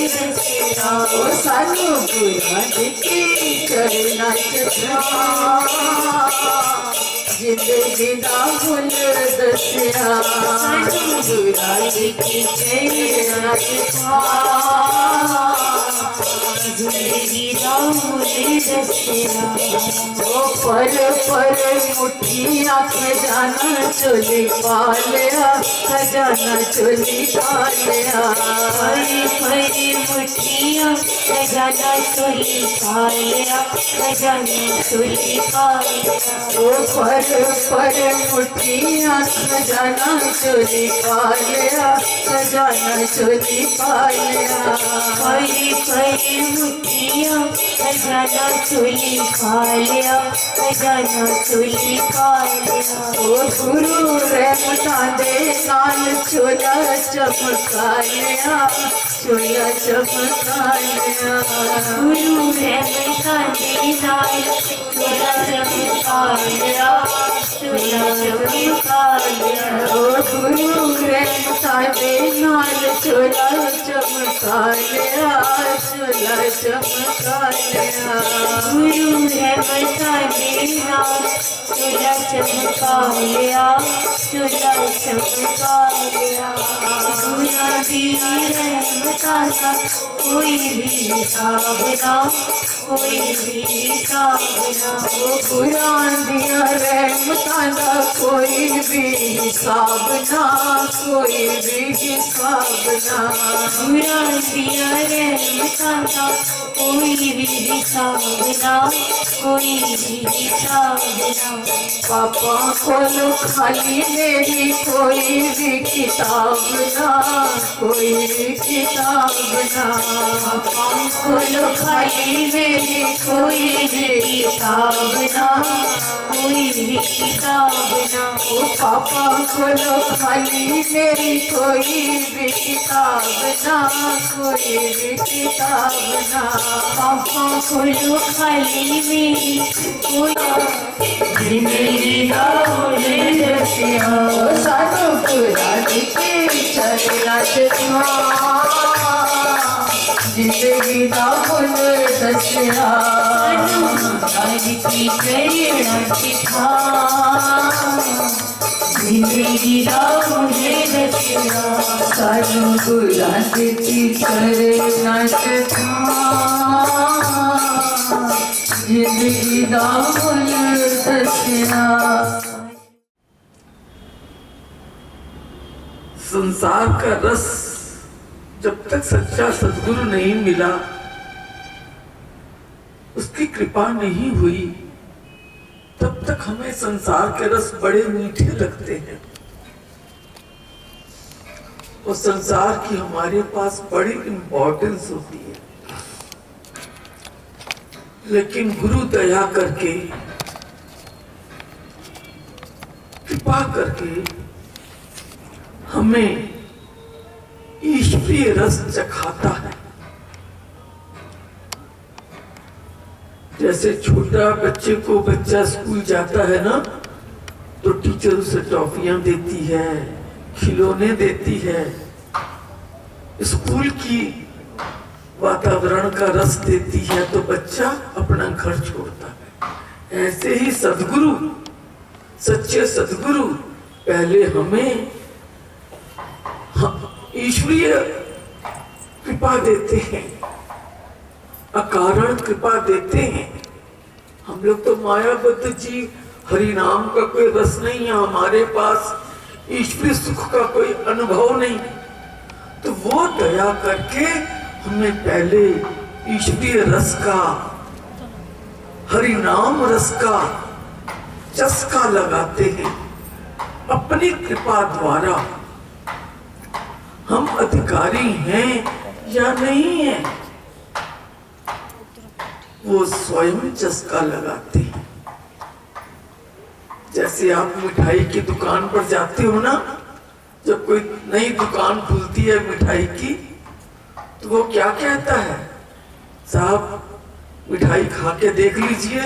दसिया ओ सानू गुरा दिखे चरना जिंदगी दा फुल दसिया सानू गुरा दिखे चरना जिंदगी दा फुल दसिया ओ पर मुठिया खजाना चोली पालिया खजाना चोली पालिया परी मुठिया खजाना चोली पालिया खजाना चोली पालिया ओ पर मुठिया खजाना चोली पालिया खजाना चोली पालिया परी मुठिया खजाना चोली पालिया खजाना चोली पालिया ओ गुरु रहमता दे नाल चोला चमका लिया चोला चमका लिया गुरु रहमता दे नाल चोला चमका लिया चोला चमका लिया ओ गुरु रहमता दे नाल चोला चमका लिया चोला चमका लिया गुरु रहमता दे नाल चोला चमका लिया चोला चमका लिया गुरा दी रहमता का कोई भी हिसाब ना कोई भी हिसाब ना वो कुरान दिया रहमता का कोई भी हिसाब ना कोई भी हिसाब ना कुरान दिया रहमता का कोई भी हिसाब ना कोई भी हिसाब ना पापा खोलो खाली मेरी कोई भी किताब ना कोई भी किताब ना पापा खोलो खाली मेरी कोई भी किताब ना कोई भी किताब ना ओ पापा खोलो खाली मेरी कोई भी किताब ना कोई भी किताब ना पापा खोलो खाली मेरी कोई जिंदगी दा फुल दसिया सानू गुरा दिखे चरना जिंदगी दा फुल दसिया सानू गुरा दिखे चरना जिंदगी दा फुल दसिया सानू गुरा दिखे चरना जिंदगी दा फुल दसिया। संसार का रस जब तक सच्चा सद्गुरु नहीं मिला, उसकी कृपा नहीं हुई, तब तक हमें संसार के रस बड़े मीठे लगते हैं और संसार की हमारे पास बड़ी इंपॉर्टेंस होती है। लेकिन गुरु दया करके कृपा करके हमें ईश्वरीय रस चखाता है। जैसे छोटा बच्चा स्कूल जाता है ना, तो टीचर उसे टॉफियां देती है, खिलौने देती है, स्कूल की वातावरण का रस देती है, तो बच्चा अपना घर छोड़ता है। ऐसे ही सद्गुरु, सच्चे सद्गुरु पहले हमें ईश्वरीय कृपा देते हैं, अकारण कृपा देते हैं। हम लोग तो मायाबद्ध जी, हरि नाम का कोई रस नहीं है हमारे पास, ईश्वरीय सुख का कोई अनुभव नहीं, तो वो दया करके हमें पहले ईश्वरीय रस का, हरि नाम रस का चस्का लगाते हैं। अपनी कृपा द्वारा हम अधिकारी हैं या नहीं हैं, वो स्वयं चस्का लगाते हैं। जैसे आप मिठाई की दुकान पर जाते हो ना, जब कोई नई दुकान खुलती है मिठाई की, तो वो क्या कहता है, साहब मिठाई खा के देख लीजिए।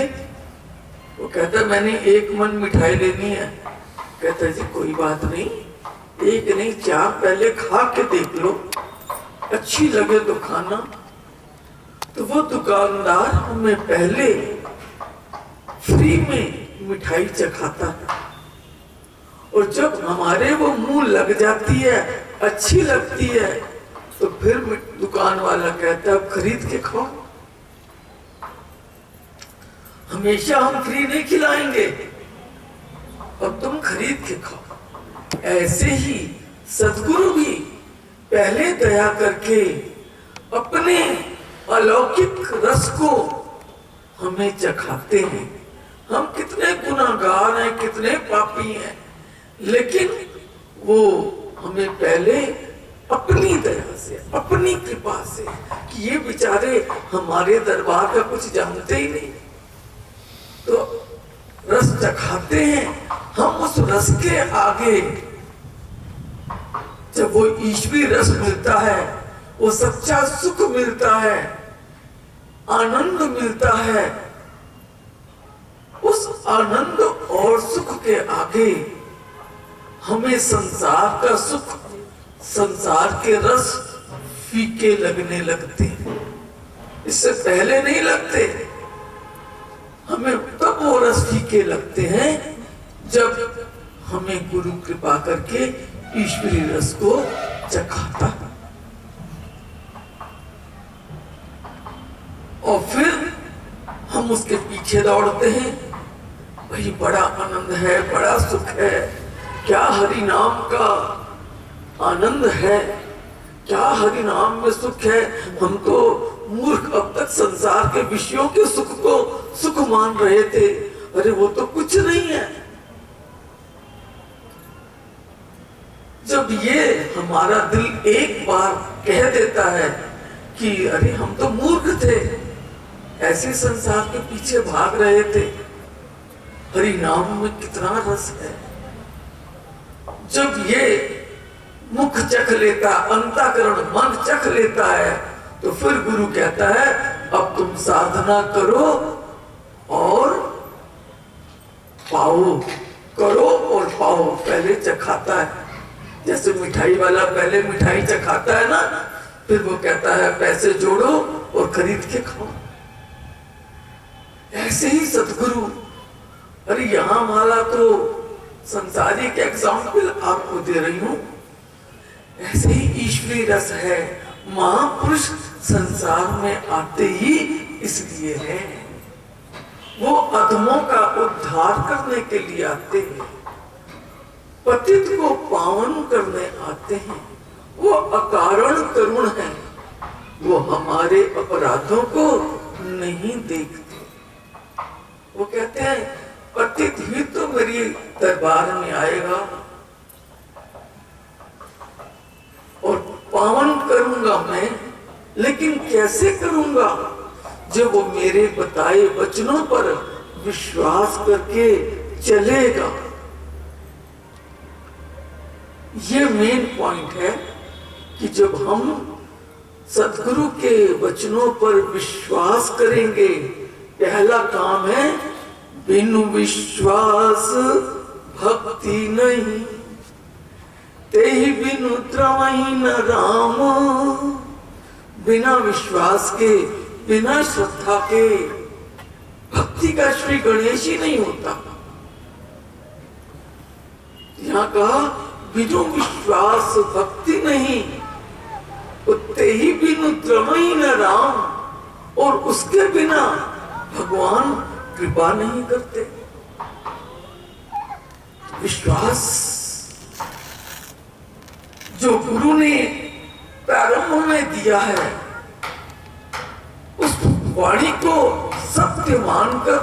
वो कहता है मैंने 1 मन मिठाई लेनी है। कहता है जी कोई बात नहीं, 1 नहीं 4 पहले खा के देख लो, अच्छी लगे तो खाना। तो वो दुकानदार हमें पहले फ्री में मिठाई चखाता है, और जब हमारे वो मुंह लग जाती है, अच्छी लगती है, तो फिर दुकान वाला कहता है अब खरीद के खाओ। हमेशा हम फ्री नहीं खिलाएंगे, अब तुम खरीद के खाओ। ऐसे ही सद्गुरु भी पहले दया करके अपने अलौकिक रस को हमें चखाते हैं। हम कितने गुनाहगार हैं, कितने पापी हैं, लेकिन वो हमें पहले अपनी दया से, अपनी कृपा से, कि ये बेचारे हमारे दरबार का कुछ जानते ही नहीं, तो रस चखाते हैं। हम उस रस के आगे जब वो ईश्वरी रस मिलता है, वो सच्चा सुख मिलता है, आनंद मिलता है, उस आनंद और सुख के आगे हमें संसार का सुख, संसार के रस फीके लगने लगते हैं। इससे पहले नहीं लगते, हमें तब वो रस फीके लगते हैं जब हमें गुरु कृपा करके ईश्वरी रस को चखाता है। और फिर हम उसके पीछे दौड़ते हैं, भाई बड़ा आनंद है, बड़ा सुख है, क्या हरि नाम का आनंद है, क्या हरि नाम में सुख है। हम तो मूर्ख अब तक संसार के विषयों के सुख को सुख मान रहे थे, अरे वो तो कुछ नहीं है। जब ये हमारा दिल एक बार कह देता है कि अरे हम तो मूर्ख थे, ऐसे संसार के पीछे भाग रहे थे, हरि नाम में कितना रस है। जब ये मुख चख लेता, अंतःकरण मन चख लेता है, तो फिर गुरु कहता है अब तुम साधना करो और पाओ, करो और पाओ। पहले चखाता है, जैसे मिठाई वाला पहले मिठाई चखाता है ना, फिर वो कहता है पैसे जोड़ो और खरीद के खाओ। ऐसे ही सतगुरु, अरे यहां वाला तो संसारिक एग्जाम्पल आपको दे रही हूं, ऐसे ही ईश्वरी रस है। महापुरुष संसार में आते ही इसलिए हैं, वो अधमों का उद्धार करने के लिए आते हैं, पतित को पावन करने आते हैं। वो अकारण करुण है, वो हमारे अपराधों को नहीं देखते। वो कहते हैं पतित ही तो मेरी दरबार में आएगा और पावन करूंगा मैं, लेकिन कैसे करूंगा? जब वो मेरे बताए वचनों पर विश्वास करके चलेगा। ये मेन पॉइंट है कि जब हम सद्गुरु के वचनों पर विश्वास करेंगे, पहला काम है बिनु विश्वास भक्ति नहीं, तेहि बिनु त्रवहि न राम। बिना विश्वास के, बिना श्रद्धा के भक्ति का श्री गणेश ही नहीं होता। यहां कहा बिनु विश्वास भक्ति नहीं, तेहि बिनु त्रवहि न राम, और उसके बिना भगवान कृपा नहीं करते। विश्वास जो गुरु ने प्रारंभ में दिया है, उस वाणी को सत्य मानकर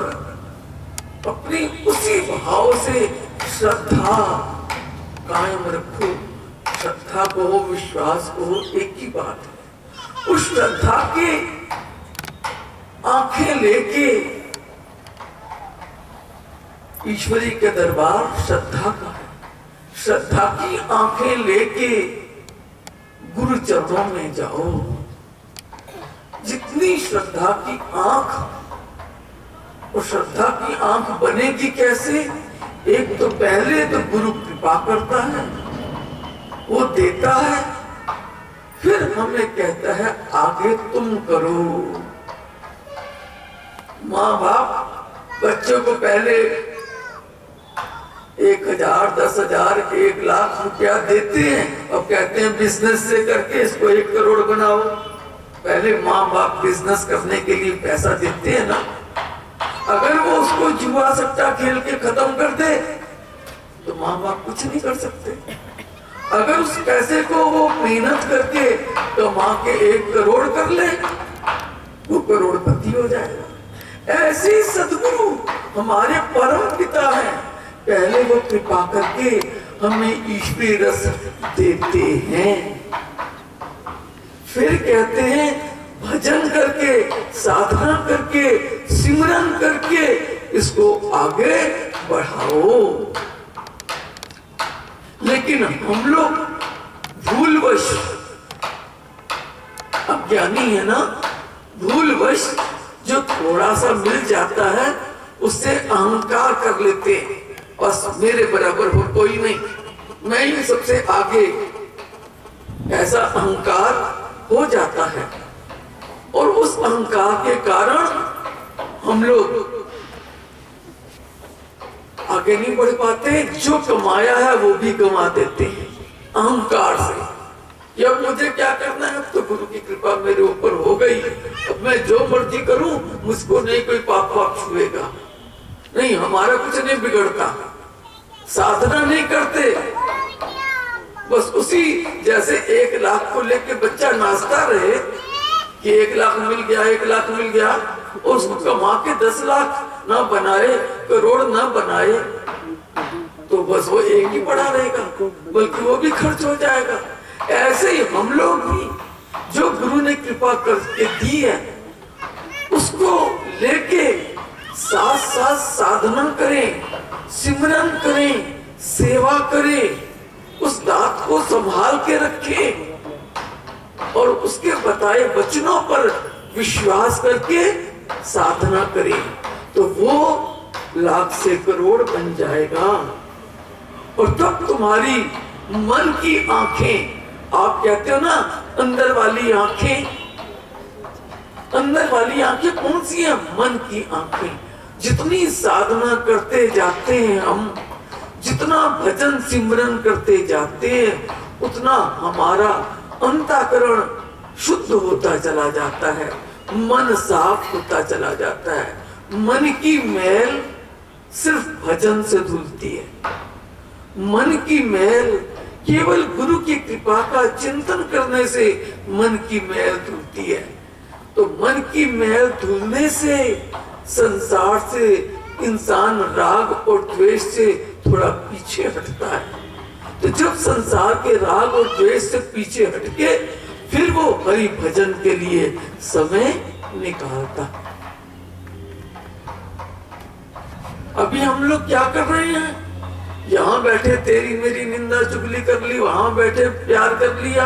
अपनी उसी भाव से श्रद्धा कायम रखो। श्रद्धा को हो, विश्वास को हो, एक ही बात है। उस श्रद्धा के आंखें लेके ईश्वरी के दरबार श्रद्धा का है, श्रद्धा की आंखें लेके गुरु चरणों में जाओ। जितनी श्रद्धा की आंख, और श्रद्धा की आंख बनेगी कैसे? एक तो पहले तो गुरु कृपा करता है, वो देता है, फिर हमें कहता है आगे तुम करो। माँ बाप बच्चों को पहले 1000, 10,000, 1,00,000 रुपया देते हैं और कहते हैं बिजनेस से करके इसको 1 करोड़ बनाओ। पहले माँ बाप बिजनेस करने के लिए पैसा देते हैं ना। अगर वो उसको जुआ सट्टा खेल के खत्म कर दे तो माँ बाप कुछ नहीं कर सकते। अगर उस पैसे को वो मेहनत करके कमा के 1 करोड़ कर ले, वो करोड़पति हो जाएगा। ऐसे सद्गुरु हमारे परम पिता हैं। पहले वो कृपा करके हमें ईश्वरीय रस देते हैं, फिर कहते हैं भजन करके, साधना करके, सिमरन करके इसको आगे बढ़ाओ। लेकिन हम लोग भूलवश, अज्ञानी है ना, भूलवश जो थोड़ा सा मिल जाता है उससे अहंकार कर लेते हैं। बस मेरे बराबर हो कोई नहीं, मैं ही सबसे आगे, ऐसा अहंकार हो जाता है। और उस अहंकार के कारण हम लोग आगे नहीं बढ़ पाते। जो कमाया है वो भी कमा देते हैं अहंकार से। अब मुझे क्या करना है, तो गुरु की कृपा मेरे ऊपर हो गई, अब मैं जो मर्जी करूं मुझको नहीं कोई पाप छुएगा। नहीं, हमारा कुछ नहीं बिगड़ता। साधना नहीं करते, बस उसी जैसे 1,00,000 को लेके बच्चा नाचता रहे कि 1,00,000 मिल गया, 1,00,000 मिल गया, उसको कमा के 10,00,000 ना बनाए, करोड़ ना बनाए, तो बस वो एक ही पड़ा रहेगा, बल्कि वो भी खर्च हो जाएगा। ऐसे ही हम लोग भी जो गुरु ने कृपा करके दी है उसको लेके साथ साथ साधना करें, सिमरन करें, सेवा करें, उस दात को संभाल के रखें और उसके बताए वचनों पर विश्वास करके साधना करें, तो वो लाख से करोड़ बन जाएगा। और तब तुम्हारी मन की आंखें, आप कहते हो ना अंदर वाली आंखें, अंदर वाली आंखें कौन सी है? मन की आंखें। जितनी साधना करते जाते हैं हम, जितना भजन सिमरन करते जाते हैं, उतना हमारा अंतःकरण शुद्ध होता चला जाता है, मन साफ होता चला जाता है। मन की मैल सिर्फ भजन से धुलती है। मन की मैल केवल गुरु की कृपा का चिंतन करने से मन की मैल धुलती है। तो मन की मैल धुलने से संसार से इंसान राग और द्वेष से थोड़ा पीछे हटता है। तो जब संसार के राग और द्वेष से पीछे हटके फिर वो हरि भजन के लिए समय निकालता है। अभी हम लोग क्या कर रहे हैं? यहाँ बैठे तेरी मेरी निंदा चुगली कर ली, वहां बैठे प्यार कर लिया,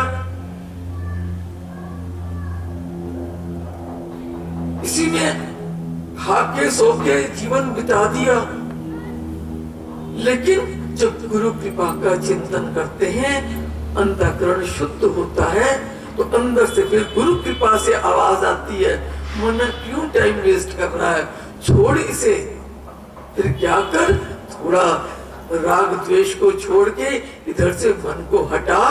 इसी में खा के सो के जीवन बिता दिया। लेकिन जब गुरु कृपा का चिंतन करते हैं, अंतःकरण शुद्ध होता है, तो अंदर से फिर गुरु कृपा से आवाज आती है, मना क्यों टाइम वेस्ट कर रहा है, छोड़ इसे। फिर क्या कर, थोड़ा राग द्वेष को छोड़ के इधर से मन को हटा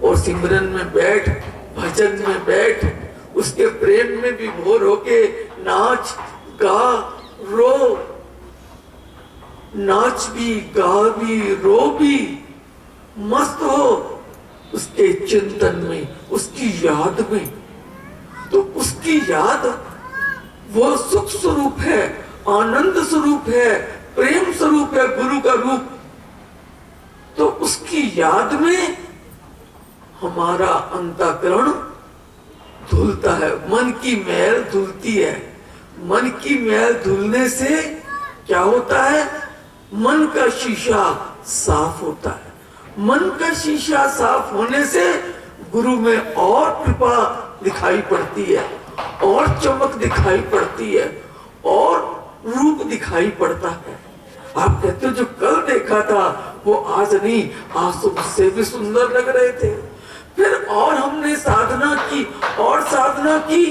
और सिमरन में बैठ, भजन में बैठ, उसके प्रेम में विभोर होके नाच गा रो, नाच भी गा भी रो भी, मस्त हो उसके चिंतन में, उसकी याद में। तो उसकी याद वो सुख स्वरूप है, आनंद स्वरूप है, प्रेम स्वरूप है, गुरु का रूप। तो उसकी याद में हमारा अंतःकरण धुलता है, मन की मैल धुलती है। मन की मैल धुलने से क्या होता है? मन का शीशा साफ होता है। मन का शीशा साफ होने से गुरु में और कृपा दिखाई पड़ती है, और चमक दिखाई पड़ती है, और रूप दिखाई पड़ता है। आप कहते हो जो कल देखा था वो आज नहीं, आज तो उससे भी सुंदर लग रहे थे। फिर और हमने साधना की और साधना की,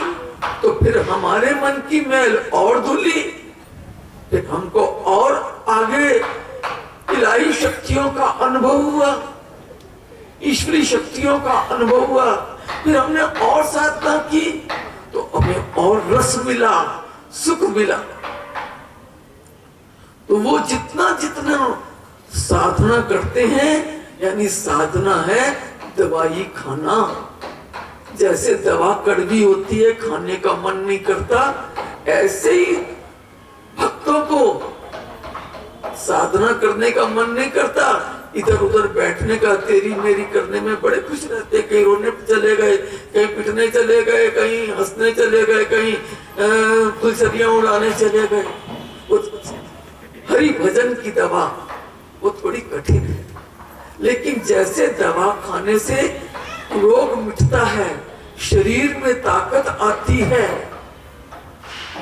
तो फिर हमारे मन की मैल और धुली, फिर हमको और आगे इलाही शक्तियों का अनुभव हुआ, ईश्वरी शक्तियों का अनुभव हुआ। फिर हमने और साधना की तो हमें और रस मिला, सुख मिला। तो वो जितना जितना साधना करते हैं, यानी साधना है दवाई खाना। जैसे दवा कड़वी होती है, खाने का मन नहीं करता, ऐसे ही भक्तों को साधना करने का मन नहीं करता, इधर उधर बैठने का तेरी मेरी करने में बड़े खुश रहते। कहीं रोने चले गए, कहीं पिटने चले गए, कहीं हंसने चले गए, कहीं फुलझड़ियां उड़ाने चले गए। हरि भजन की दवा वो थोड़ी कठिन है, लेकिन जैसे दवा खाने से रोग मिटता है, शरीर में ताकत आती है,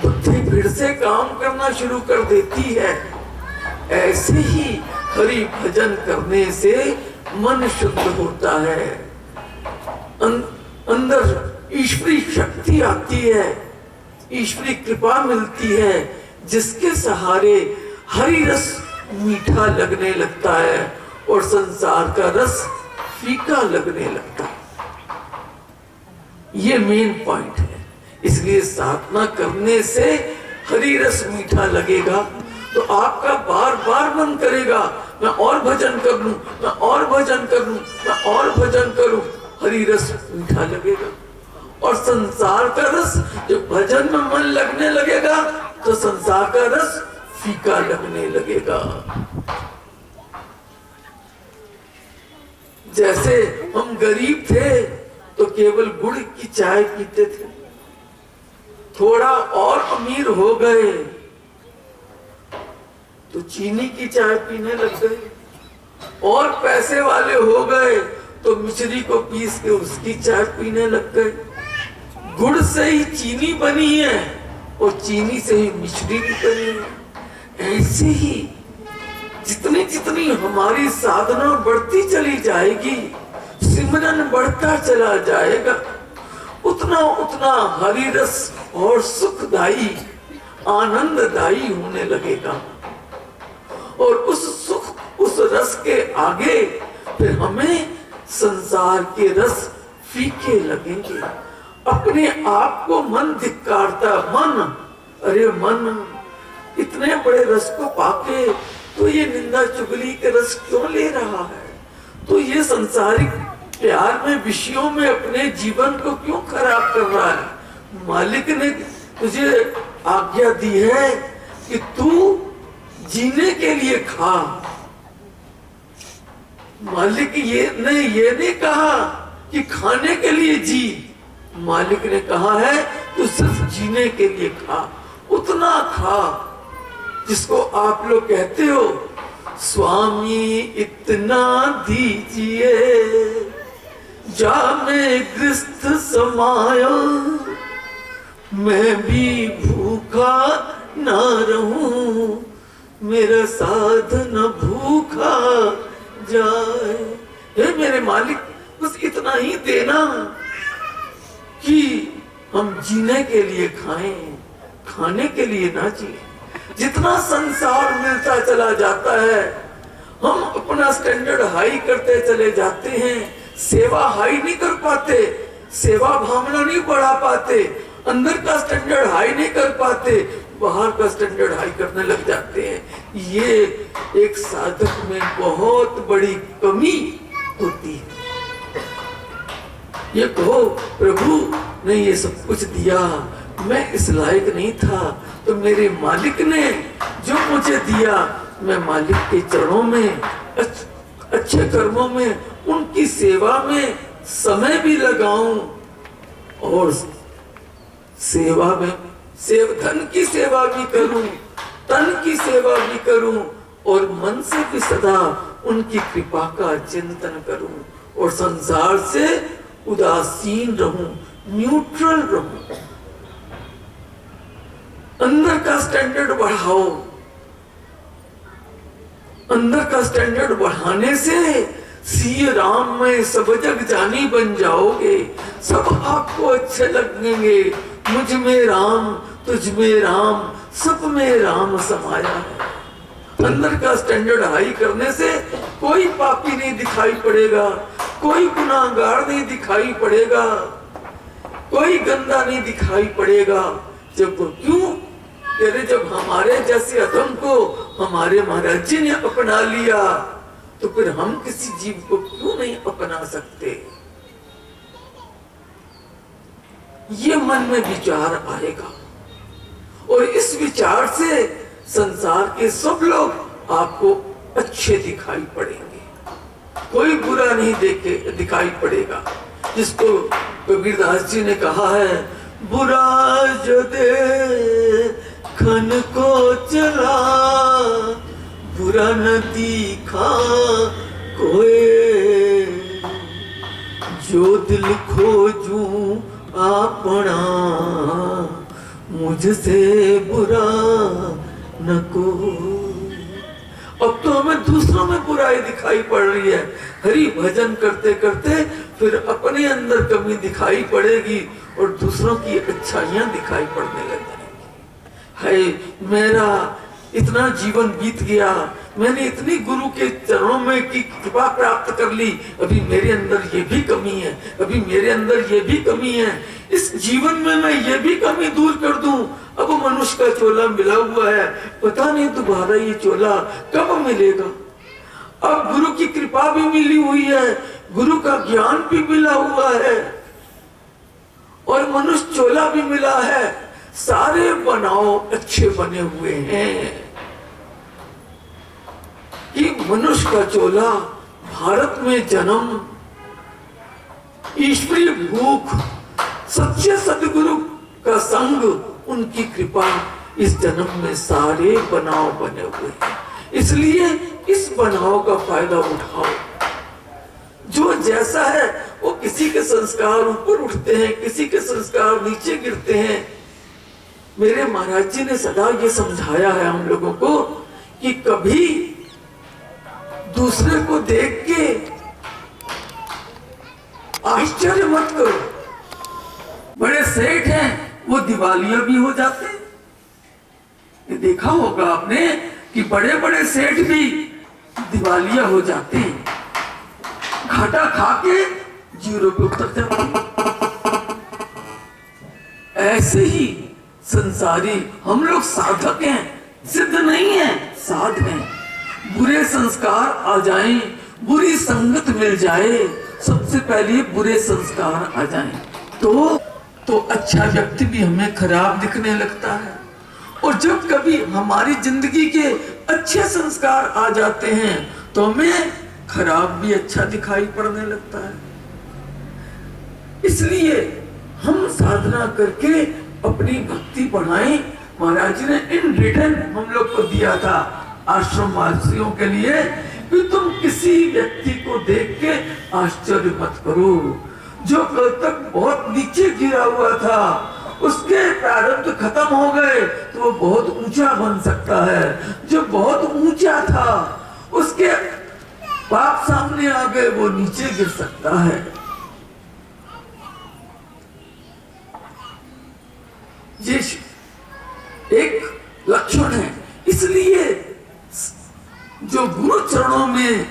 बुद्धि फिर से काम करना शुरू कर देती है, ऐसे ही हरि भजन करने से मन शुद्ध होता है, अंदर ईश्वरी शक्ति आती है, ईश्वरी कृपा मिलती है, जिसके सहारे हरि रस मीठा लगने लगता है और संसार का रस फीका लगने लगता है। ये मेन पॉइंट है। इसलिए साधना करने से हरि रस मीठा लगेगा तो आपका बार बार मन करेगा मैं और भजन कर लूं, मैं और भजन कर लूं, मैं और भजन करूं। हरि रस मीठा लगेगा। और संसार का रस, जब भजन में मन लगने लगेगा तो संसार का रस फीका लगने लगेगा। जैसे हम गरीब थे तो केवल गुड़ की चाय पीते थे, थोड़ा और अमीर हो गए तो चीनी की चाय पीने लग गए, और पैसे वाले हो गए तो मिश्री को पीस के उसकी चाय पीने लग गए। गुड़ से ही चीनी बनी है और चीनी से ही मिश्री भी बनी है। ऐसे ही जितनी जितनी हमारी साधना बढ़ती चली जाएगी, सिमरन बढ़ता चला जाएगा, उतना उतना हरि रस और सुखदायी आनंददायी होने लगेगा। और उस सुख उस रस के आगे फिर हमें संसार के रस फीके लगेंगे। अपने आप को मन धिक्कारता, मन अरे मन इतने बड़े रस को पाके तो ये निंदा चुगली के रस क्यों ले रहा है, तो ये संसारिक प्यार में विषयों में अपने जीवन को क्यों खराब कर रहा है। मालिक ने तुझे आज्ञा दी है कि तू जीने के लिए खा। मालिक ये नहीं कहा कि खाने के लिए जी, मालिक ने कहा है तू सिर्फ जीने के लिए खा, उतना खा जिसको आप लोग कहते हो स्वामी इतना दीजिए जा मैं गृहस्थ समाया, मैं भी भूखा ना रहूं, मेरा साधन भूखा जाए। हे मेरे मालिक, बस इतना ही देना कि हम जीने के लिए खाएं, खाने के लिए ना जिए। जितना संसार मिलता चला जाता है, हम अपना स्टैंडर्ड हाई करते चले जाते हैं, सेवा हाई नहीं कर पाते, सेवा भावना नहीं बढ़ा पाते, अंदर का स्टैंडर्ड हाई नहीं कर पाते, बाहर का स्टैंडर्ड हाई करने लग जाते हैं। ये एक साधक में बहुत बड़ी कमी होती है। ये कहो प्रभु ने ये सब कुछ दिया, मैं इस लायक नहीं था, तो मेरे मालिक ने जो मुझे दिया मैं मालिक के चरणों में अच्छे कर्मों में उनकी सेवा में समय भी लगाऊं और सेवा में धन की सेवा भी करूं, तन की सेवा भी करूं और मन से भी सदा उनकी कृपा का चिंतन करूं और संसार से उदासीन रहूं, न्यूट्रल रहूं। अंदर का स्टैंडर्ड बढ़ाओ। अंदर का स्टैंडर्ड बढ़ाने से सिय राम में सब जग जानी बन जाओगे, सब आपको अच्छे लगेंगे। मुझ में राम, तुझ में राम, सब में राम समाया है। अंदर का स्टैंडर्ड हाई करने से कोई पापी नहीं दिखाई पड़ेगा, कोई गुनाहगार नहीं दिखाई पड़ेगा, कोई गंदा नहीं दिखाई पड़ेगा। जब क्यों? अरे जब हमारे जैसे अधम को हमारे महाराज जी ने अपना लिया, तो फिर हम किसी जीव को क्यों नहीं अपना सकते? ये मन में विचार आएगा और इस विचार से संसार के सब लोग आपको अच्छे दिखाई पड़ेंगे, कोई बुरा नहीं दिखाई पड़ेगा। जिसको कबीरदास जी ने कहा है, बुरा जो देखन को चला, बुरा न दिखा कोई, जो दिल खोजूं अपना, मुझसे बुरा न कोई। अब तो हमें दूसरों में बुराई दिखाई पड़ रही है। हरि भजन करते करते फिर अपने अंदर कमी दिखाई पड़ेगी और दूसरों की अच्छाइयां दिखाई पड़ने लग जाएंगी। है मेरा इतना जीवन बीत गया, मैंने इतनी गुरु के चरणों में की कृपा प्राप्त कर ली, अभी मेरे अंदर ये भी कमी है, अभी मेरे अंदर ये भी कमी है, इस जीवन में मैं ये भी कमी दूर कर दूं। अब मनुष्य का चोला मिला हुआ है, पता नहीं दोबारा ये चोला कब मिलेगा। अब गुरु की कृपा भी मिली हुई है, गुरु का ज्ञान भी मिला हुआ है और मनुष्य चोला भी मिला है, सारे बनाव अच्छे बने हुए हैं। कि मनुष्य का चोला, भारत में जन्म, ईश्वरीय भूख, सच्चे सदगुरु का संग, उनकी कृपा, इस जन्म में सारे बनाव बने हुए हैं। इसलिए इस बनाव का फायदा उठाओ। जो जैसा है वो, किसी के संस्कार ऊपर उठते हैं, किसी के संस्कार नीचे गिरते हैं। मेरे महाराज जी ने सदा ये समझाया है हम लोगों को कि कभी दूसरे को देख के आश्चर्य मत करो। बड़े सेठ हैं, वो दिवालिया भी हो जाते हैं। ये देखा होगा आपने कि बड़े बड़े सेठ भी दिवालिया हो जाते हैं, घाटा खा के जीरो पे उतर जाते हैं। ऐसे ही संसारी हम लोग साधक हैं, सिद्ध नहीं है, साध हैं। बुरे संस्कार आ जाएं, बुरी संगत मिल जाए, सबसे पहले बुरे संस्कार आ जाएं, तो अच्छा व्यक्ति भी हमें खराब दिखने लगता है। और जब कभी हमारी जिंदगी के अच्छे संस्कार आ जाते हैं तो हमें खराब भी अच्छा दिखाई पड़ने लगता है। इसलिए हम साधना करके अपनी भक्ति बढ़ाएं। महाराज जी ने इन रिटर्न हम लोग को दिया था आश्रम वासियों के लिए कि तुम किसी व्यक्ति को देख के आश्चर्य मत करो। जो कल तक बहुत नीचे गिरा हुआ था, उसके प्रारब्ध खत्म हो गए तो वो बहुत ऊंचा बन सकता है। जो बहुत ऊंचा था, उसके पाप सामने आ गए, वो नीचे गिर सकता है। ये एक लक्षण है। इसलिए जो गुरु चरणों में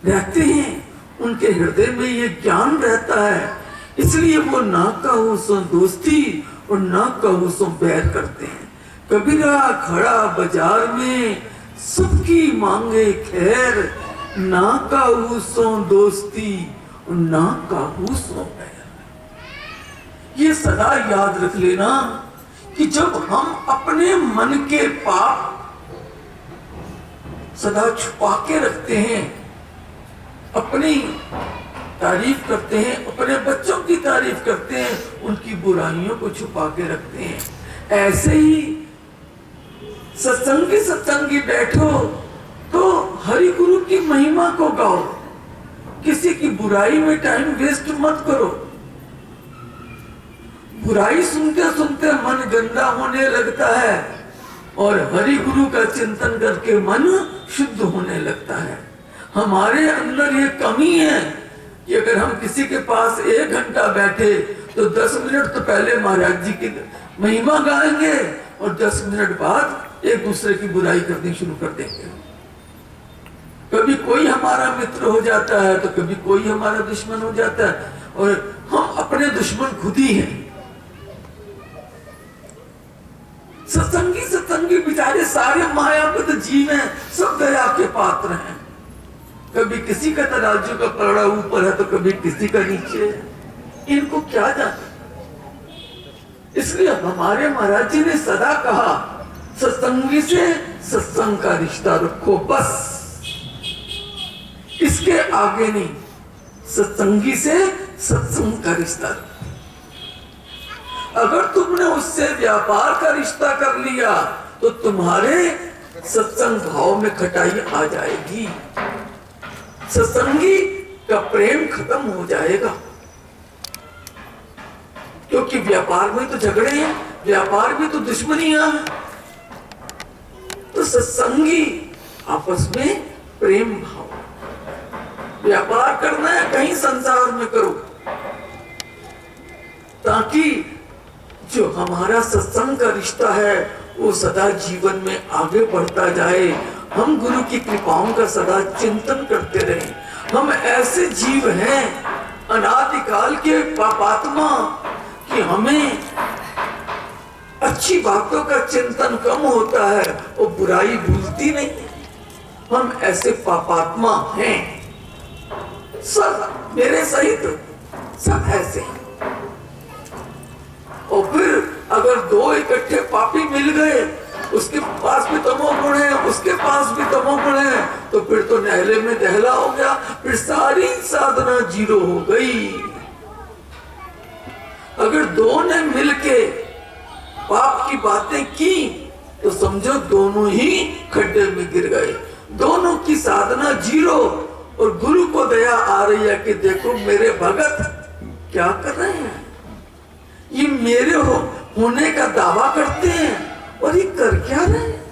रहते हैं उनके हृदय में ये ज्ञान रहता है। इसलिए वो ना कहूं सो दोस्ती और ना कहूं सो बैर करते हैं। कबीरा खड़ा बाजार में सबकी मांगे खैर, ना कहूं सो दोस्ती और ना कहूं सो बैर। ये सदा याद रख लेना कि जब हम अपने मन के पाप सदा छुपा के रखते हैं, अपनी तारीफ करते हैं, अपने बच्चों की तारीफ करते हैं, उनकी बुराइयों को छुपा के रखते हैं, ऐसे ही सत्संगी बैठो तो हरि गुरु की महिमा को गाओ। किसी की बुराई में टाइम वेस्ट मत करो। बुराई सुनते सुनते मन गंदा होने लगता है और हरि गुरु का चिंतन करके मन शुद्ध होने लगता है। हमारे अंदर ये कमी है कि अगर हम किसी के पास 1 घंटा बैठे तो 10 मिनट तो पहले महाराज जी की महिमा गाएंगे और 10 मिनट बाद एक दूसरे की बुराई करनी शुरू कर देंगे। कभी कोई हमारा मित्र हो जाता है तो कभी कोई हमारा दुश्मन हो जाता है, और हम अपने दुश्मन खुद ही हैं। सत्संगी बेचारे सारे मायापद जीव हैं, सब दया के पात्र हैं। कभी किसी का तराजू का पलड़ा ऊपर है तो कभी किसी का नीचे है, इनको क्या जाने। इसलिए हमारे महाराज जी ने सदा कहा सत्संगी से सत्संग का रिश्ता रखो, बस इसके आगे नहीं। सत्संगी से सत्संग का रिश्ता रखो। अगर तुमने उससे व्यापार का रिश्ता कर लिया तो तुम्हारे सत्संग भाव में खटाई आ जाएगी, सत्संगी का प्रेम खत्म हो जाएगा। क्योंकि व्यापार में तो झगड़े हैं, व्यापार में तो दुश्मनियां हैं। तो सत्संगी आपस में प्रेम भाव, व्यापार करना है कहीं संसार में करो, ताकि जो हमारा सत्संग का रिश्ता है वो सदा जीवन में आगे बढ़ता जाए। हम गुरु की कृपाओं का सदा चिंतन करते रहें। हम ऐसे जीव हैं अनादिकाल के पापात्मा कि हमें अच्छी बातों का चिंतन कम होता है और बुराई भूलती नहीं। हम ऐसे पापात्मा हैं, सब मेरे सहित सब ऐसे हैं। और फिर अगर 2 इकट्ठे पापी मिल गए, उसके पास भी तमोगुण है, उसके पास भी तमोगुण है, तो फिर तो नहले में दहला हो गया, फिर सारी साधना जीरो हो गई। अगर 2 ने मिलके पाप की बातें की तो समझो दोनों ही खड्डे में गिर गए, दोनों की साधना जीरो। और गुरु को दया आ रही है कि देखो मेरे भगत क्या कर रहे हैं, ये मेरे होने का दावा करते हैं और ये कर क्या रहे हैं।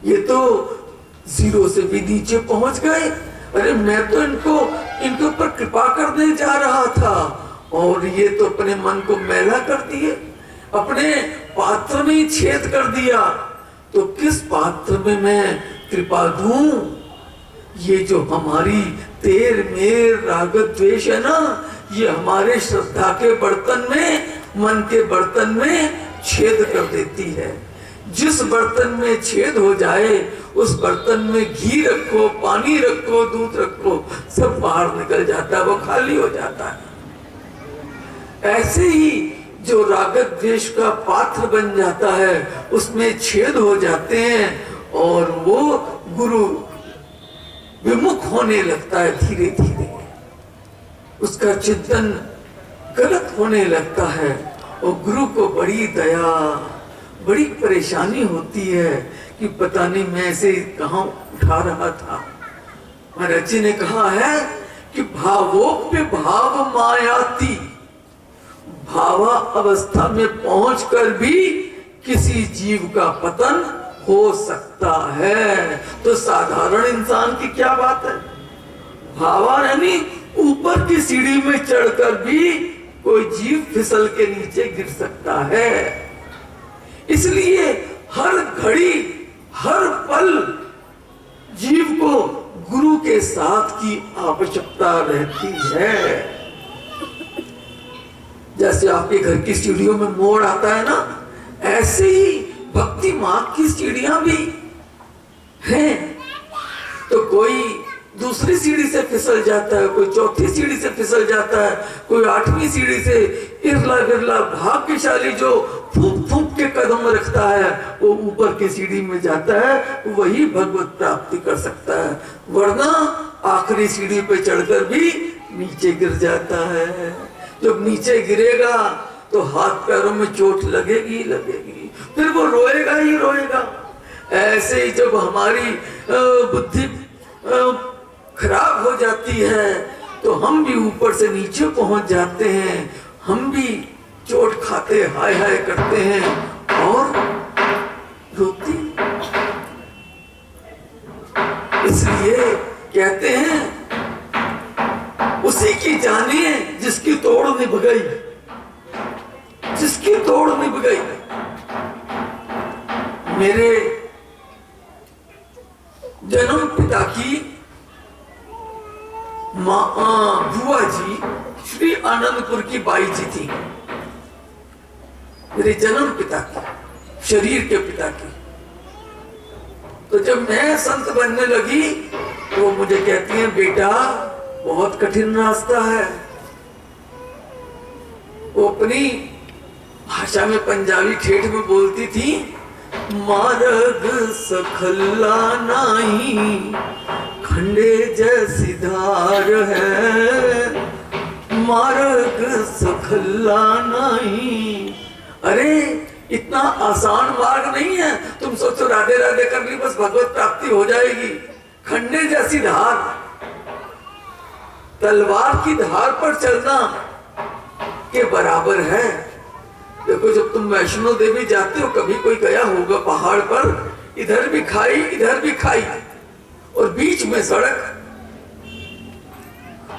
ये तो 0 से भी नीचे पहुंच गए। अरे मैं तो इनके ऊपर कृपा करने जा रहा था और ये तो अपने मन को मैला कर दिए, अपने पात्र में ही छेद कर दिया। तो किस पात्र में मैं कृपा दूं? ये जो हमारी तेर मेर राग द्वेष है ना, ये हमारे श्रद्धा के बर्तन में, मन के बर्तन में छेद कर देती है। जिस बर्तन में छेद हो जाए उस बर्तन में घी रखो, पानी रखो, दूध रखो, सब बाहर निकल जाता है, वो खाली हो जाता है। ऐसे ही जो राग द्वेष का पात्र बन जाता है उसमें छेद हो जाते हैं और वो गुरु विमुख होने लगता है। धीरे धीरे उसका चिंतन गलत होने लगता है और गुरु को बड़ी दया, बड़ी परेशानी होती है कि पता नहीं मैं इसे कहां उठा रहा था। महाराज जी ने कहा है कि भावोप्य भाव मायाती, भावा अवस्था में पहुंचकर भी किसी जीव का पतन हो सकता है। तो साधारण इंसान की क्या बात है, भावा यानी ऊपर की सीढ़ी में चढ़कर भी कोई जीव फिसल के नीचे गिर सकता है। इसलिए हर घड़ी हर पल जीव को गुरु के साथ की आवश्यकता रहती है। जैसे आपके घर की सीढ़ियों में मोड़ आता है ना, ऐसे ही भक्ति मार्ग की सीढ़ियां भी हैं। तो कोई दूसरी सीढ़ी से फिसल जाता है, कोई चौथी सीढ़ी से फिसल जाता है, कोई 8वीं सीढ़ी से इरला गिरला भाग्यशाली जो फूंक फूंक के कदम रखता है वो ऊपर की सीढ़ी में जाता है, वही भगवत प्राप्ति कर सकता है। वरना आखिरी सीढ़ी पे चढ़कर भी नीचे गिर जाता है। जब नीचे गिरेगा तो हाथ पैरों में चोट लगेगी लगेगी, फिर वो रोएगा ही रोएगा। ऐसे ही जब हमारी बुद्धि खराब हो जाती है तो हम भी ऊपर से नीचे पहुंच जाते हैं, हम भी चोट खाते हाय हाय करते हैं और रोते। इसलिए कहते हैं उसी की जानिए जिसकी तोड़ निभ गई, जिसकी तोड़ निभ गई। मेरे जन्म पिता की बुआ जी श्री आनंदपुर की बाई जी थी, मेरे जन्म पिता की, शरीर के पिता की। तो जब मैं संत बनने लगी तो वो मुझे कहती हैं, बेटा बहुत कठिन रास्ता है। वो अपनी भाषा में, पंजाबी ठेठ में बोलती थी, मार्ग सखल्ला नाही खंडे जैसी धार है, मार्ग सखल्ला नहीं। अरे इतना आसान मार्ग नहीं है, तुम सोचो राधे राधे कर ली बस भगवत प्राप्ति हो जाएगी। खंडे जैसी धार, तलवार की धार पर चलना के बराबर है। देखो जब तुम वैष्णो देवी जाते हो, कभी कोई गया होगा पहाड़ पर, इधर भी खाई इधर भी खाई और बीच में सड़क।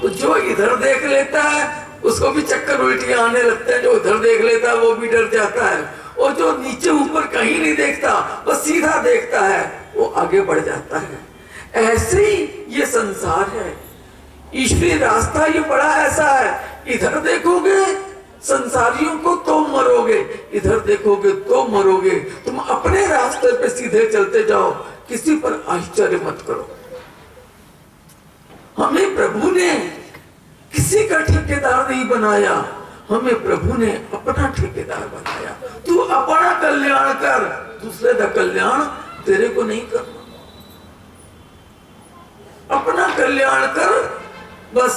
तो जो इधर देख लेता है उसको भी चक्कर उल्टियां आने लगते हैं, जो उधर देख लेता है वो भी डर जाता है, और जो नीचे ऊपर कहीं नहीं देखता बस सीधा देखता है वो आगे बढ़ जाता है। ऐसे ही ये संसार है, ईश्वरीय रास्ता ये बड़ा ऐसा है, इधर देखोगे संसारियों को तो मरोगे, इधर देखोगे तो मरोगे। तुम अपने रास्ते पे सीधे चलते जाओ, किसी पर आश्चर्य मत करो। हमें प्रभु ने किसी का ठेकेदार नहीं बनाया, हमें प्रभु ने अपना ठेकेदार बनाया। तू अपना कल्याण कर, दूसरे का कल्याण तेरे को नहीं करना। अपना कल्याण कर बस।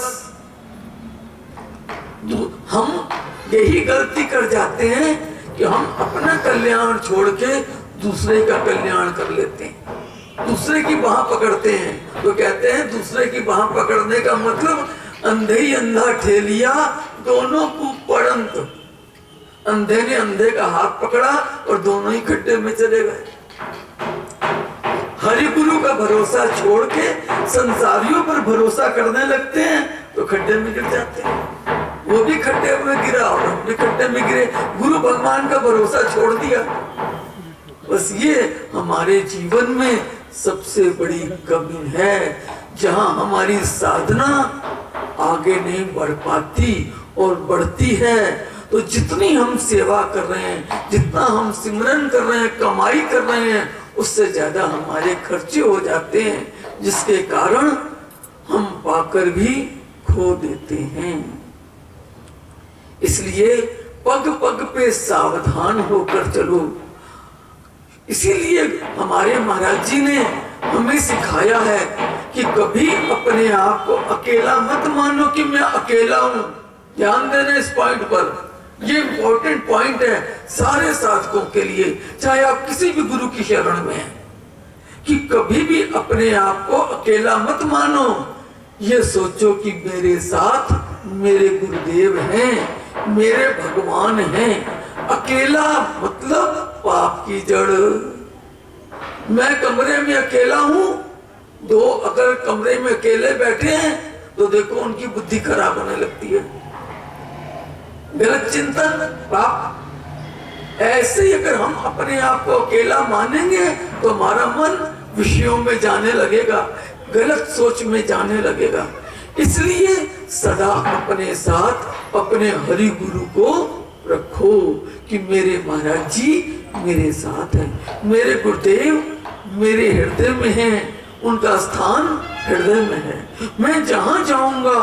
हम यही गलती कर जाते हैं कि हम अपना कल्याण छोड़ के दूसरे का कल्याण कर लेते हैं, दूसरे की बाह पकड़ते हैं। तो कहते हैं दूसरे की बाह पकड़ने का मतलब अंधे ही अंधा ठेलिया दोनों को पड़ंत। अंधे ने अंधे का हाथ पकड़ा और दोनों ही खड्डे में चले गए। हरि गुरु का भरोसा छोड़ के संसारियों पर भरोसा करने लगते हैं तो खड्डे में गिर जाते हैं। वो भी खड्डे में गिरा और हम भी खड्डे में गिरे, गुरु भगवान का भरोसा छोड़ दिया। बस ये हमारे जीवन में सबसे बड़ी कमी है, जहां हमारी साधना आगे नहीं बढ़ पाती और बढ़ती है तो जितनी हम सेवा कर रहे हैं, जितना हम सिमरन कर रहे हैं, कमाई कर रहे हैं, उससे ज्यादा हमारे खर्चे हो जाते हैं, जिसके कारण हम पाकर भी खो देते हैं। इसलिए पग पग पे सावधान होकर चलो। इसीलिए हमारे महाराज जी ने हमें सिखाया है कि कभी अपने आप को अकेला मत मानो कि मैं अकेला हूं। ध्यान देना इस पॉइंट पर, ये इंपॉर्टेंट पॉइंट है सारे साधकों के लिए, चाहे आप किसी भी गुरु की शरण में हैं, कि कभी भी अपने आप को अकेला मत मानो। ये सोचो कि मेरे साथ मेरे गुरुदेव हैं, मेरे भगवान हैं। अकेला मतलब पाप की जड़। मैं कमरे में अकेला हूं, दो अगर कमरे में अकेले बैठे हैं तो देखो उनकी बुद्धि खराब होने लगती है, गलत चिंतन, पाप। ऐसे ही अगर हम अपने आप को अकेला मानेंगे तो हमारा मन विषयों में जाने लगेगा, गलत सोच में जाने लगेगा। इसलिए सदा अपने साथ अपने हरि गुरु को रखो कि मेरे महाराज जी मेरे साथ हैं, मेरे गुरुदेव मेरे हृदय में हैं, उनका स्थान हृदय में है। मैं जहां जाऊंगा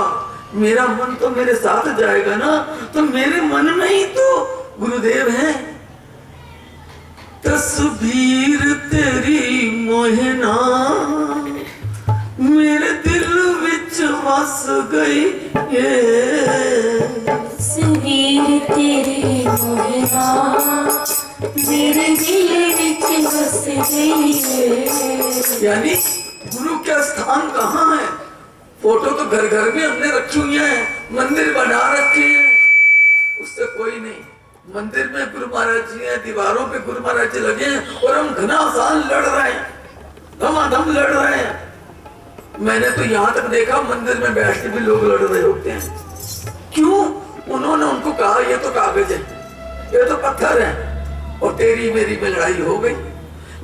मेरा मन तो मेरे साथ जाएगा ना, तो मेरे मन में ही तो गुरुदेव हैं। तस्वीर तेरी मोहना मेरे दिल विच वस गई, तस्वीर तेरी मोहना मेरे दिल विच वस गई। यानी गुरु का स्थान कहाँ है? फोटो तो घर घर में हमने रखी हुई है, मंदिर बना रखे हैं, उससे कोई नहीं। मंदिर में गुरु महाराज जी हैं, दीवारों पे गुरु महाराज जी लगे हैं और हम घमासान लड़ रहे हैं, धमाधम लड़ रहे हैं। मैंने तो यहाँ तक देखा मंदिर में बैठ के भी लोग लड़ रहे होते हैं। क्यों? उन्होंने उनको कहा ये तो कागज है, ये तो पत्थर है, और तेरी मेरी में लड़ाई हो गई।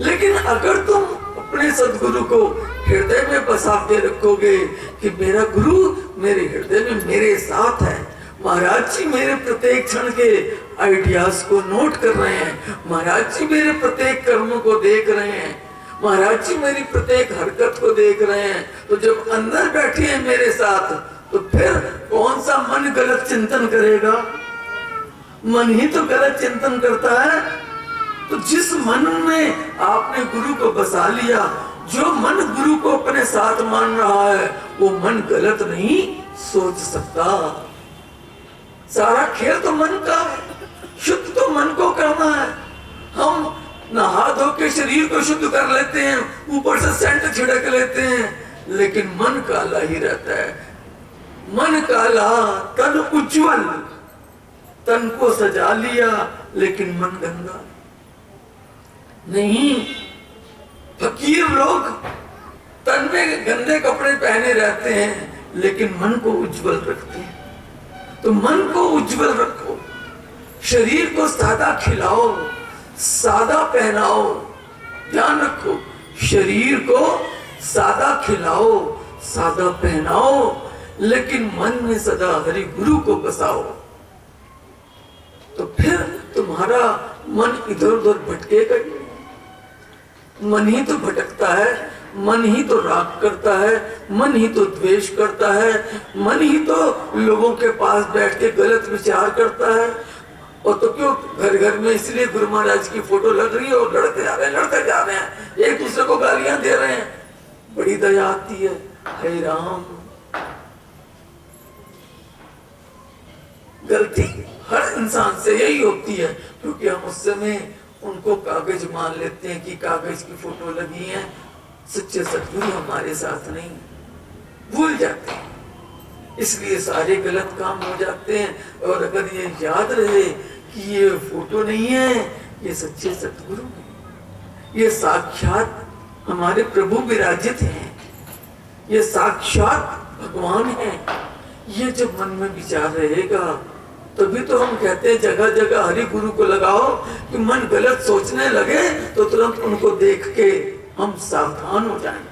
लेकिन अगर तुम अपने सदगुरु को हृदय में बसा के रखोगे कि मेरा गुरु मेरे हृदय में मेरे साथ है, महाराज जी मेरे प्रत्येक क्षण के आइडियाज को नोट कर रहे हैं, महाराज जी मेरे प्रत्येक कर्मों को देख रहे हैं, महाराज जी मेरी प्रत्येक हरकत को देख रहे हैं, तो जब अंदर बैठे हैं मेरे साथ, तो फिर कौन सा मन गलत चिंतन करेगा? मन ही तो गलत चिंतन करता है। तो जिस मन में आपने गुरु को बसा लिया, जो मन गुरु को अपने साथ मान रहा है, वो मन गलत नहीं सोच सकता। सारा खेल तो मन का है, शुद्ध तो मन को करना है। हम नहा धो के शरीर को शुद्ध कर लेते हैं, ऊपर से सेंट छिड़क लेते हैं, लेकिन मन काला ही रहता है। मन काला तन उज्जवल, तन को सजा लिया लेकिन मन गंदा नहीं। फकीर लोग तन में गंदे कपड़े पहने रहते हैं लेकिन मन को उज्जवल रखते हैं। तो मन को उज्जवल रखो, शरीर को सादा खिलाओ, सादा पहनाओ। ध्यान रखो, शरीर को सादा खिलाओ, सादा पहनाओ, लेकिन मन में सदा हरि गुरु को बसाओ। तो फिर तुम्हारा मन इधर उधर भटकेगा ही। मन ही तो भटकता है, मन ही तो राग करता है, मन ही तो द्वेष करता है, मन ही तो लोगों के पास बैठ के गलत विचार करता है। और तो क्यों घर घर में इसलिए गुरु महाराज की फोटो लग रही है और लड़ते जा रहे हैं, एक दूसरे को गालियां दे रहे हैं। बड़ी दया आती है। हे राम, गलती हर इंसान से यही होती है, क्योंकि हम उस समय उनको कागज मान लेते हैं कि कागज की फोटो लगी है। सच्चे सदगुरु हमारे साथ नहीं, भूल जाते हैं, इसलिए सारे गलत काम हो जाते हैं। और अगर ये याद रहे कि ये फोटो नहीं है, ये सच्चे सदगुरु हैं, ये साक्षात हमारे प्रभु विराजित हैं, ये साक्षात भगवान हैं। ये जब मन में विचार रहेगा, तभी तो हम कहते हैं जगह जगह हरि गुरु को लगाओ, कि मन गलत सोचने लगे तो तुरंत उनको देख के हम सावधान हो जाएं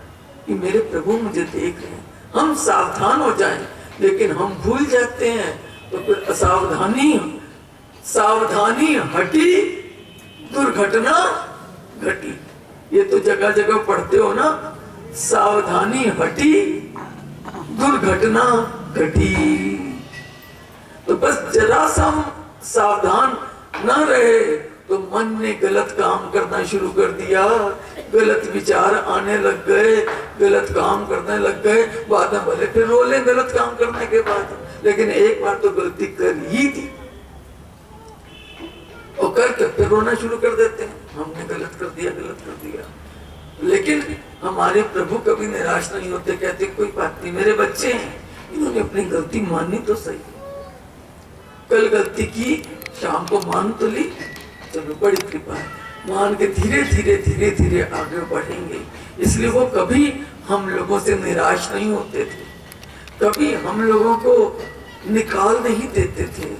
कि मेरे प्रभु मुझे देख रहे हैं, हम सावधान हो जाएं। लेकिन हम भूल जाते हैं, तो फिर सावधानी हटी, दुर्घटना घटी। ये तो जगह जगह पढ़ते हो ना, सावधानी हटी, दुर्घटना घटी। तो बस जरा सा हम सावधान न रहे तो मन ने गलत काम करना शुरू कर दिया, गलत विचार आने लग गए, गलत काम करने लग गए। बाद में भले फिर रो ले गलत काम करने के बाद, लेकिन एक बार तो गलती कर ही थी, और करके फिर रोना शुरू कर देते हैं, हमने गलत कर दिया। लेकिन हमारे प्रभु कभी निराश नहीं होते, कहते कोई बात नहीं, मेरे बच्चे हैं, इन्होंने अपनी गलती मानी तो सही, कल गलती की, शाम को मान तो ली, चलो बड़ी कृपा है, मान के धीरे धीरे आगे बढ़ेंगे। इसलिए वो कभी हम लोगों से निराश नहीं होते थे, कभी हम लोगों को निकाल नहीं देते थे,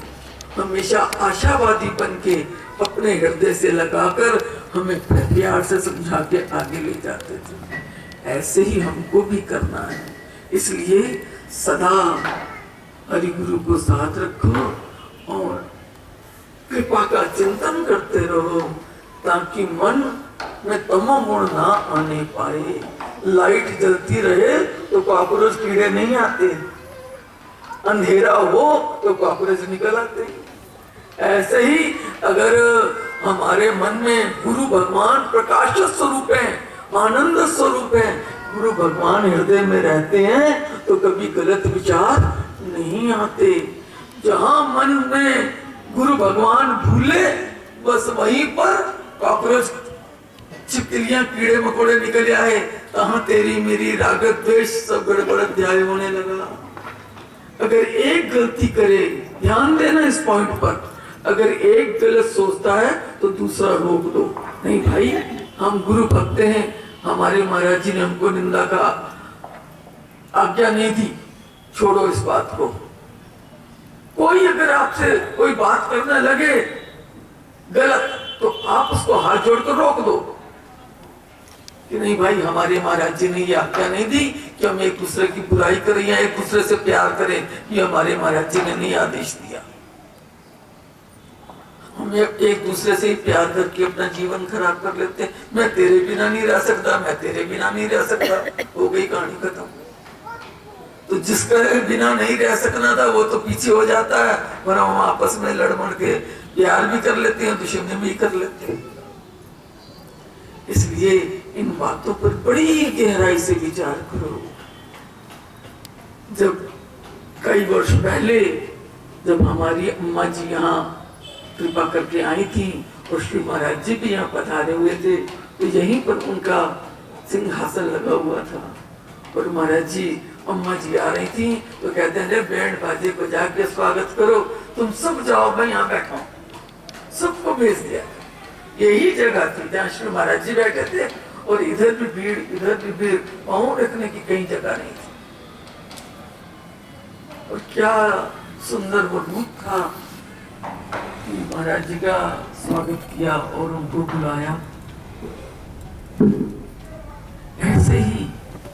हमेशा आशावादी बन के अपने हृदय से लगाकर हमें प्यार से समझा के आगे ले जाते थे। ऐसे ही हमको भी करना है। इसलिए सदा हरि गुरु को साथ रखो और कृपा का चिंतन करते रहो, ताकि मन में तमोगुण ना आने पाए। लाइट जलती रहे तो कॉकरोच कीड़े नहीं आते, अंधेरा हो तो कॉकरोच निकल आते। ऐसे ही अगर हमारे मन में गुरु भगवान प्रकाश स्वरूप है, आनंद स्वरूप है, गुरु भगवान हृदय में रहते हैं, तो कभी गलत विचार नहीं आते। जहां मन में गुरु भगवान भूले, बस वहीं पर कॉकरोच, छिपकलियां, कीड़े मकोड़े निकल आए, कहां तेरी मेरी रागत द्वेष सब गड़बड़ अध्याय होने लगा। अगर एक गलती करे, ध्यान देना इस पॉइंट पर, अगर एक गलत सोचता है तो दूसरा रोक दो। नहीं भाई, हम गुरु भक्त हैं, हमारे महाराज जी ने हमको निंदा का आज्ञा नहीं दी, छोड़ो इस बात को। कोई अगर आपसे कोई बात करने लगे गलत, तो आप उसको हाथ जोड़कर रोक दो कि नहीं भाई, हमारे महाराज जी ने ये आज्ञा नहीं दी कि हम एक दूसरे की बुराई करें या एक दूसरे से प्यार करें, ये हमारे महाराज जी ने नहीं आदेश दिया। हम एक दूसरे से ही प्यार करके अपना जीवन खराब कर लेते हैं। मैं तेरे बिना नहीं रह सकता, मैं तेरे बिना नहीं रह सकता, हो गई कहानी खत्म। तो जिसका बिना नहीं रह सकना था वो तो पीछे हो जाता है, वरना हम आपस में लड़ मड़ के प्यार भी कर लेते हैं, दुश्मनी भी कर लेते हैं। इसलिए इन बातों पर बड़ी गहराई से विचार करो। जब कई वर्ष पहले जब हमारी अम्मा जी यहाँ कृपा करके आई थी और श्री महाराज जी भी यहाँ पधारे हुए थे, तो यहीं पर उनका सिंहासन लगा हुआ था और महाराज जी अम्मा जी आ रही थी तो कहते हैं बैंड बाजे को जाके स्वागत करो, तुम सब जाओ, मैं यहाँ बैठा हूँ। सबको भेज दिया। यही जगह थी जहाँ श्री महाराज जी बैठे थे और इधर भी भीड़, इधर भी भीड़, पाँव रखने की कहीं जगह नहीं थी। और क्या सुंदर वो रूप था कि महाराज जी का स्वागत किया और उनको बुलाया। ऐसे ही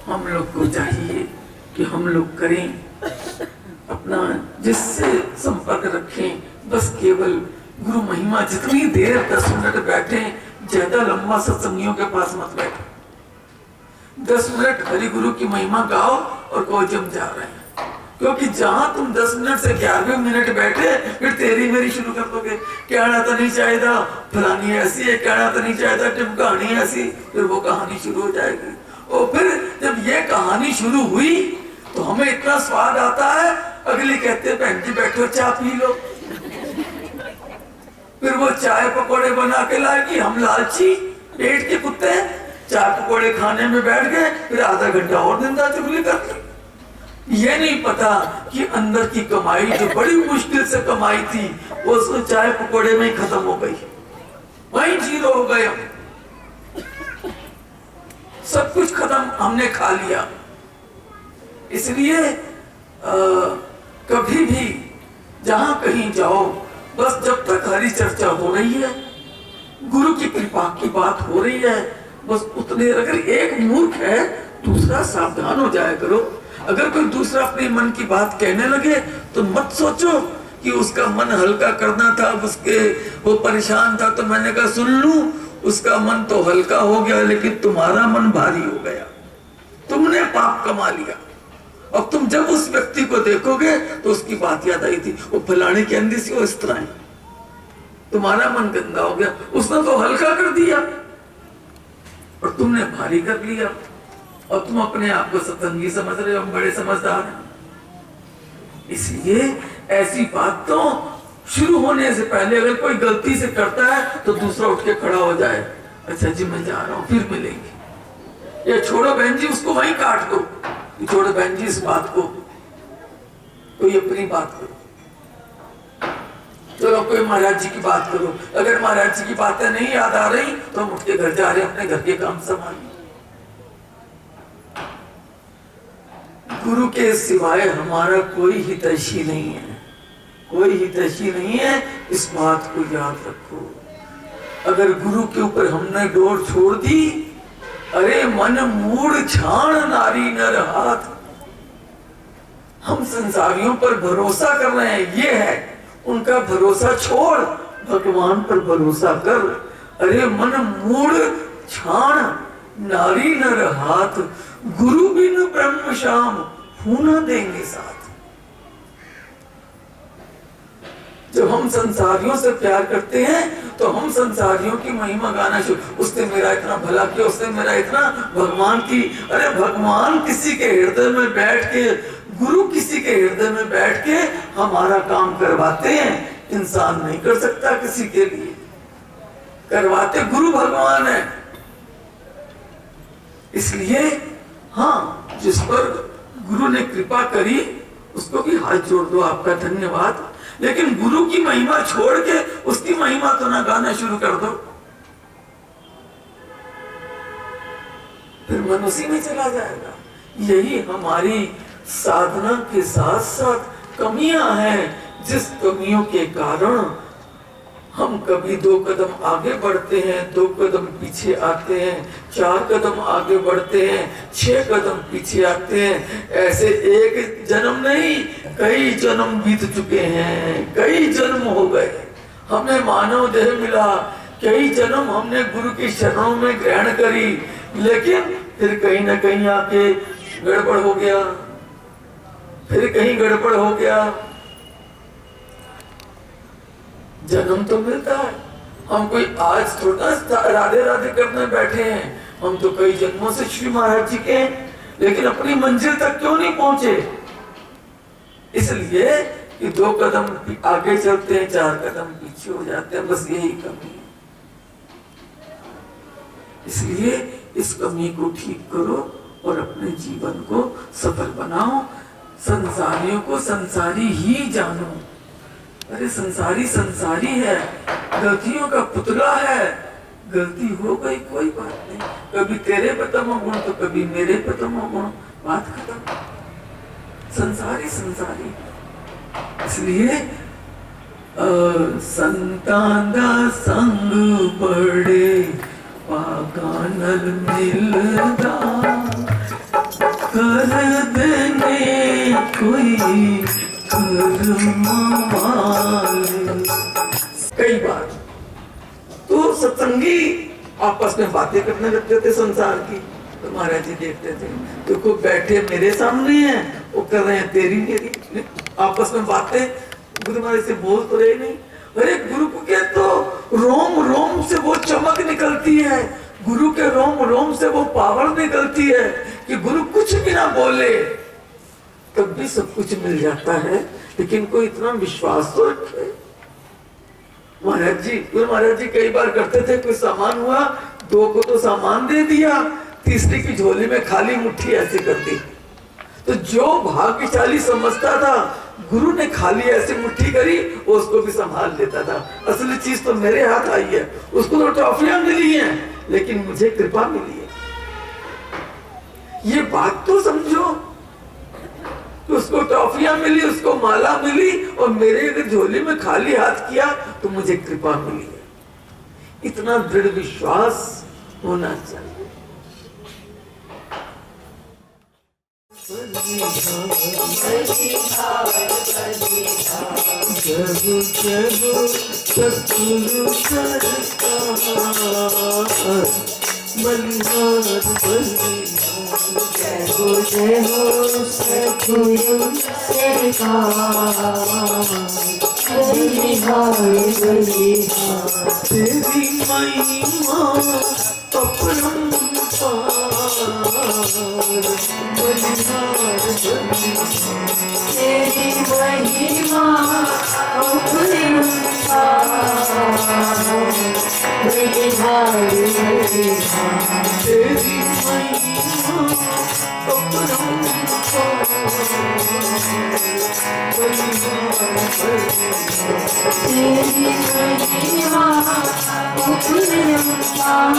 हम लोग को चाहिए कि हम लोग करें, अपना जिससे संपर्क रखें, बस केवल गुरु महिमा जितनी देर 10 मिनट बैठे, ज्यादा लंबा सत्संगियों के पास मत बैठो। 10 मिनट हरि गुरु की महिमा गाओ और कहो जम जा रहे हैं। क्योंकि जहां तुम 10 मिनट से 11वें मिनट बैठे, फिर तेरी मेरी शुरू कर दोगे। कहना तो नहीं चाहता फलानी ऐसी है, कहना तो नहीं चाहता टिम कहानी ऐसी, फिर वो कहानी शुरू हो जाएगी। और फिर जब ये कहानी शुरू हुई तो हमें इतना स्वाद आता है, अगली कहते बहन जी बैठो चाय पी लो। फिर वो चाय पकौड़े बना के लाएगी, हम लालची पेट के कुत्ते चाय पकौड़े खाने में बैठ गए, फिर आधा घंटा और निंदा चुगली करते। ये नहीं पता कि अंदर की कमाई जो बड़ी मुश्किल से कमाई थी वो उस चाय पकौड़े में ही खत्म हो गई, वहीं जीरो हो गए। सब कुछ खत्म, हमने खा लिया। इसलिए कभी भी जहां कहीं जाओ, बस जब तक हरी चर्चा हो रही है, गुरु की कृपा की बात हो रही है, बस उतने। अगर एक मूर्ख है दूसरा सावधान हो जाया करो। अगर कोई दूसरा अपने मन की बात कहने लगे तो मत सोचो कि उसका मन हल्का करना था, उसके वो परेशान था तो मैंने कहा सुन लूं, उसका मन तो हल्का हो गया लेकिन तुम्हारा मन भारी हो गया, तुमने पाप कमा लिया। अब तुम जब उस व्यक्ति को देखोगे तो उसकी बात याद आई थी, वो फलाने के अंदर से वो इस तरह है, तुम्हारा मन गंदा हो गया। उसने तो हल्का कर दिया और तुमने भारी कर लिया, और तुम अपने आप को सत्संगी समझ रहे हो, हम बड़े समझदार हैं। इसलिए ऐसी बात तो शुरू होने से पहले अगर कोई गलती से करता है तो दूसरा उठ के खड़ा हो जाए, अच्छा जी मैं जा रहा हूं, फिर मिलेंगे, या छोड़ो बहन जी उसको वहीं काट दो, छोड़ो बहन जी इस बात को, कोई अपनी बात करो, चलो कोई महाराज जी की बात करो। अगर महाराज जी की बातें नहीं याद आ रही तो हम उठ के घर जा रहे, अपने घर के काम संभालिए। गुरु के सिवाय हमारा कोई हितैषी नहीं है, कोई हितैषी नहीं है, इस बात को याद रखो। अगर गुरु के ऊपर हमने डोर छोड़ दी, अरे मन मूड छाण नारी नर हाथ, हम संसारियों पर भरोसा कर रहे हैं, ये है, उनका भरोसा छोड़ भगवान पर भरोसा कर। अरे मन मूड छाण नारी नर हाथ, गुरु बिन ब्रह्म श्याम होना देंगे साथ। जब हम संसारियों से प्यार करते हैं तो हम संसारियों की महिमा गाना शुरू, उसने मेरा इतना भला किया, उसने मेरा इतना, भगवान की, अरे भगवान किसी के हृदय में बैठ के, गुरु किसी के हृदय में बैठ के हमारा काम करवाते हैं, इंसान नहीं कर सकता किसी के लिए, करवाते गुरु भगवान है। इसलिए हाँ, जिस पर गुरु ने कृपा करी उसको भी हाथ जोड़ दो, आपका धन्यवाद, लेकिन गुरु की महिमा छोड़ के उसकी महिमा तो ना गाना शुरू कर दो, फिर मन उसी में चला जाएगा। यही हमारी साधना के साथ साथ कमियां हैं, जिस कमियों के कारण हम कभी 2 कदम आगे बढ़ते हैं, 2 कदम पीछे आते हैं, 4 कदम आगे बढ़ते हैं, 6 कदम पीछे आते हैं। ऐसे एक जन्म नहीं, कई जन्म बीत चुके हैं, कई जन्म हो गए, हमें मानव देह मिला, कई जन्म हमने गुरु की शरणों में ग्रहण करी, लेकिन फिर कहीं ना कहीं आके गड़बड़ हो गया, फिर कहीं गड़बड़ हो गया। जन्म तो मिलता है, हम कोई आज थोड़ा राधे राधे करने बैठे हैं, हम तो कई जन्मों से श्री महाराज जी के हैं, लेकिन अपनी मंजिल तक क्यों नहीं पहुंचे? इसलिए कि 2 कदम आगे चलते हैं, 4 कदम पीछे हो जाते हैं, बस यही कमी है। इसलिए इस कमी को ठीक करो और अपने जीवन को सफल बनाओ। संसारियों को संसारी ही जानो। अरे संसारी संसारी है, गलतियों का पुतला है, गलती हो गई कोई बात नहीं, कभी तेरे पे तमोगुण तो कभी मेरे पे तमोगुण, बात खत्म। संसारी संसारी। इसलिए संतान दा संग बड़े पागानल मिलदा, कर देने कोई कई बार तो सत्संगी आपस में बातें करने लगते थे संसार की, तो महाराज जी देखते थे, तो कोई बैठे मेरे सामने हैं, वो कर रहे हैं तेरी मेरी आपस में बातें, गुरु महाराज से बोल तो रहे नहीं। अरे गुरु के तो रोम रोम से वो चमक निकलती है, गुरु के रोम रोम से वो पावर निकलती है कि गुरु कुछ भी ना बोले तब भी सब कुछ मिल जाता है, लेकिन कोई इतना विश्वास तो रखे। महाराज जी, गुरु महाराज जी कई बार करते थे, कोई सामान हुआ, 2 को तो सामान दे दिया, तीसरी की झोली में खाली मुट्ठी ऐसे कर दी, तो जो भाग्यशाली समझता था गुरु ने खाली ऐसी मुट्ठी करी, वो उसको भी संभाल लेता था। असली चीज तो मेरे हाथ आई है, उसको तो ट्रॉफियां मिली हैं, लेकिन मुझे कृपा मिली है। ये बात तो समझो, उसको ट्रॉफियां मिली, उसको माला मिली, और मेरे अगर झोली में खाली हाथ किया तो मुझे कृपा मिली है। इतना दृढ़ विश्वास होना चाहिए। जगो जगो सतगुरु सरकार, बलिहार बलिहार, जय हो सतगुरु सरकार, बलिहार बलिहार, तेरी महिमा अपरंपार, बलिहार बलिहार, तेरी महिमा अपरंपार, बलिहार बलिहार, तेरी महिमा अपरंपार, बलिहार बलिहार, तेरी महिमा अपरंपार,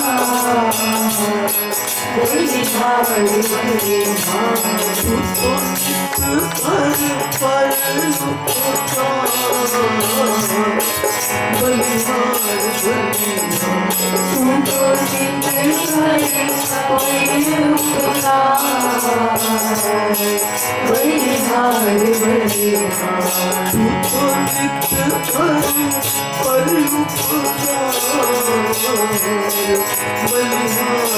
बलिहार बलिहार, तू तो नित पर उपकार, बलिहार बलिहार, तू तो नित पर उपकार, बलिहार बलिहार, तू तो नित पर उपकार, बलिहार बलिहार,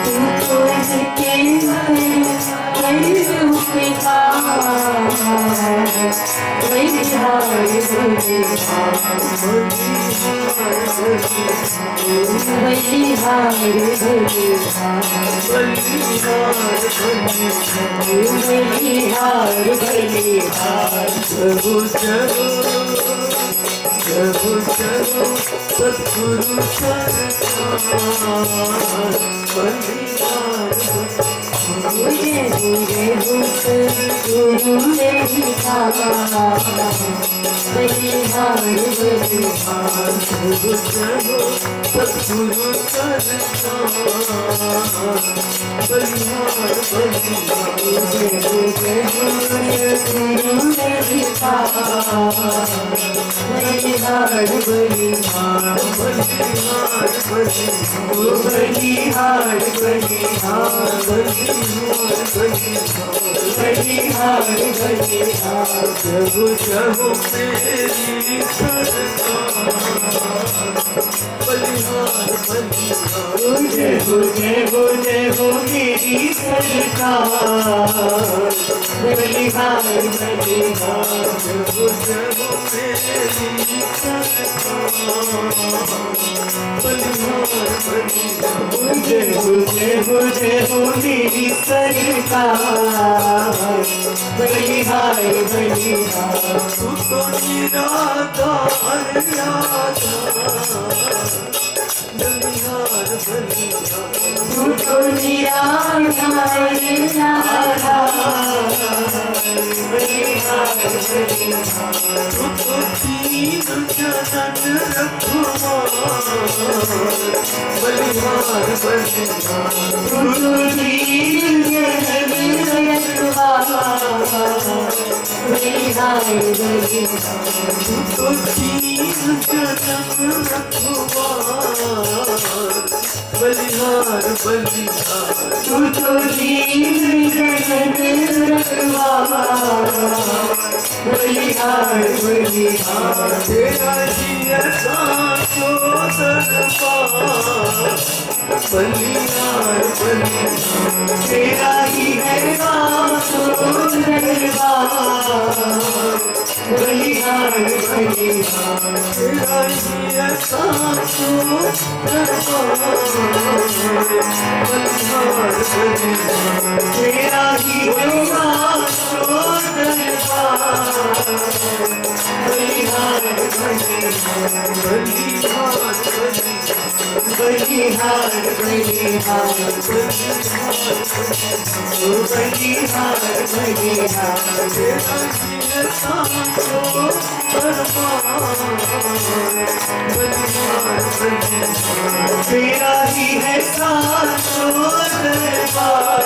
तू तो नित पर उपकार, बलिहार बलिहार, बलिहार बलिहार, बलिहार बलिहार, जगो जगो जगो जगो सतगुरु सरकार, बलिहार मुझे मुझे सतगुरु सरकार, बलिहार बलिहार प्रभु जय हो सतगुरु सरकार बलिहार बलिहार जय हो गुरु बलिहार बलिहार बलिहार बलिहार बलिहार बलिहार बलिहार प्रभु जब मेरी सरकार बलिहार बलिहार जय हो जय हो जय हो मेरी सरकार बलिहार बलिहार प्रभु जब मेरी सरकार बलिहार बलिहार जय हो मेरी सरकार बलिहार बलिहार तू तो निराधार बलिहार बलिहार तू तो निराधार बलिहार बलिहार तू तो तीन जनन रखवार बलिहार बलिहार तू तो दीन जन रखवार बलिहार बलिहार तू तो तीन जनन रखवार बलिहार बलिहार तू तो दीन जन रखवार बलिहार बलिहार तेरा जिया साचो दरबार बलिहार बलिहार तेरा ही है दरबार बलिहार बलिहार तेरा जिया साचो दरबार बलिहार बलिहार तेरा ही है बलिहार बलिहार बलिहार बलिहार बलिहार बलिहार तेरा जिया साचो दरबार बलिहार बलिहार तेरा ही है साचो दरबार